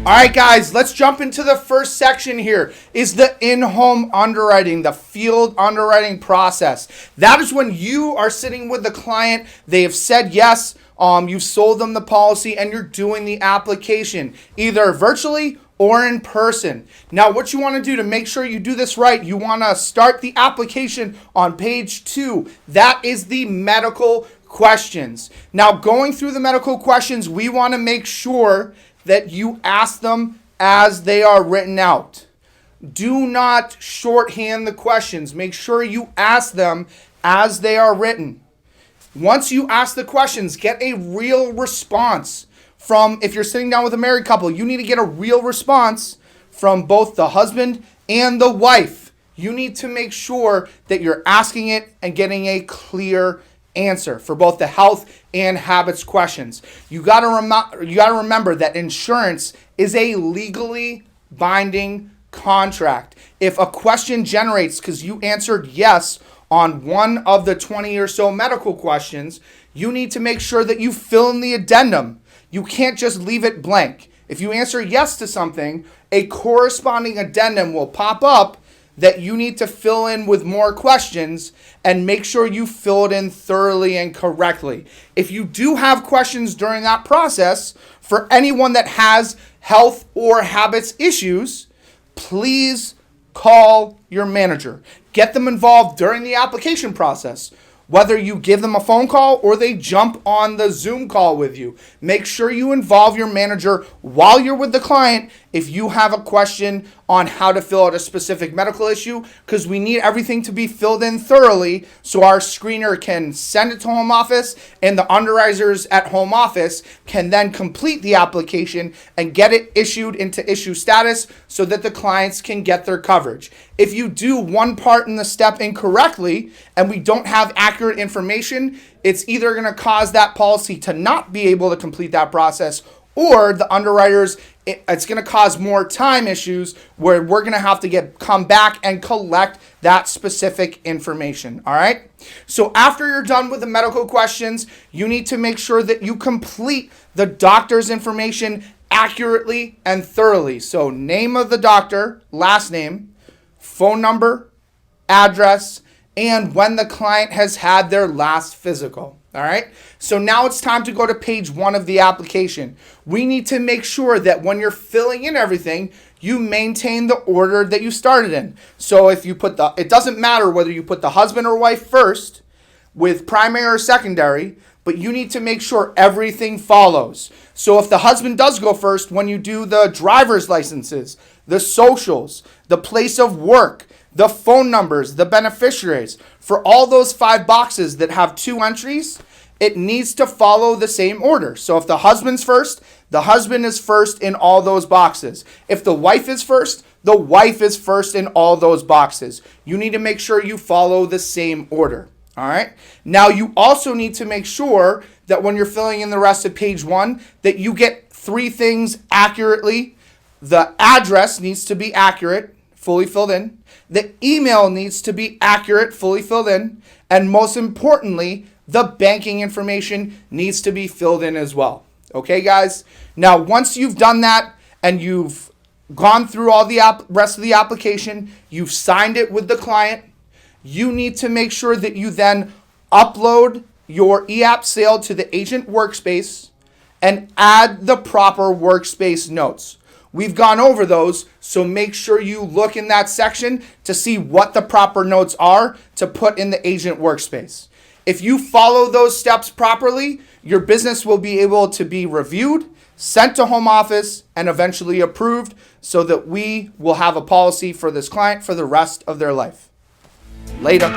All right, guys, let's jump into the first section here is the in-home underwriting, the field underwriting process. That is when you are sitting with the client. They have said yes. You've sold them the policy and you're doing the application either virtually or in person. Now, what you want to do to make sure you do this right, you want to start the application on page 2. That is the medical questions. Now, going through the medical questions, we want to make sure that you ask them as they are written out. Do not shorthand the questions. Make sure you ask them as they are written. Once you ask the questions, get a real response from, if you're sitting down with a married couple, you need to get a real response from both the husband and the wife. You need to make sure that you're asking it and getting a clear answer for both the health and habits questions. You got to remember that insurance is a legally binding contract. If a question generates because you answered yes on one of the 20 or so medical questions, you need to make sure that you fill in the addendum. You can't just leave it blank. If you answer yes to something, a corresponding addendum will pop up that you need to fill in with more questions, and make sure you fill it in thoroughly and correctly. If you do have questions during that process, for anyone that has health or habits issues, please call your manager. Get them involved during the application process. Whether you give them a phone call or they jump on the Zoom call with you, make sure you involve your manager while you're with the client if you have a question on how to fill out a specific medical issue, because we need everything to be filled in thoroughly so our screener can send it to home office and the underwriters at home office can then complete the application and get it issued into issue status so that the clients can get their coverage. If you do one part in the step incorrectly and we don't have accurate information, it's either going to cause that policy to not be able to complete that process, or the underwriters, it's going to cause more time issues where we're going to have to come back and collect that specific information. All right. So after you're done with the medical questions, you need to make sure that you complete the doctor's information accurately and thoroughly. So name of the doctor, last name, phone number, address, and when the client has had their last physical. All right. So now it's time to go to page 1 of the application. We need to make sure that when you're filling in everything, you maintain the order that you started in. So if you put it doesn't matter whether you put the husband or wife first with primary or secondary, but you need to make sure everything follows. So if the husband does go first, when you do the driver's licenses, the socials, the place of work, the phone numbers, the beneficiaries, for all those 5 boxes that have 2 entries, it needs to follow the same order. So if the husband's first, the husband is first in all those boxes. If the wife is first, the wife is first in all those boxes. You need to make sure you follow the same order. All right. Now you also need to make sure that when you're filling in the rest of page 1, that you get 3 things accurately. The address needs to be accurate, fully filled in. The email needs to be accurate, fully filled in. And most importantly, the banking information needs to be filled in as well. Okay, guys? Now, once you've done that and you've gone through all the rest of the application, you've signed it with the client, you need to make sure that you then upload your e-app sale to the agent workspace and add the proper workspace notes. We've gone over those, so make sure you look in that section to see what the proper notes are to put in the agent workspace. If you follow those steps properly, your business will be able to be reviewed, sent to home office, and eventually approved so that we will have a policy for this client for the rest of their life. Later.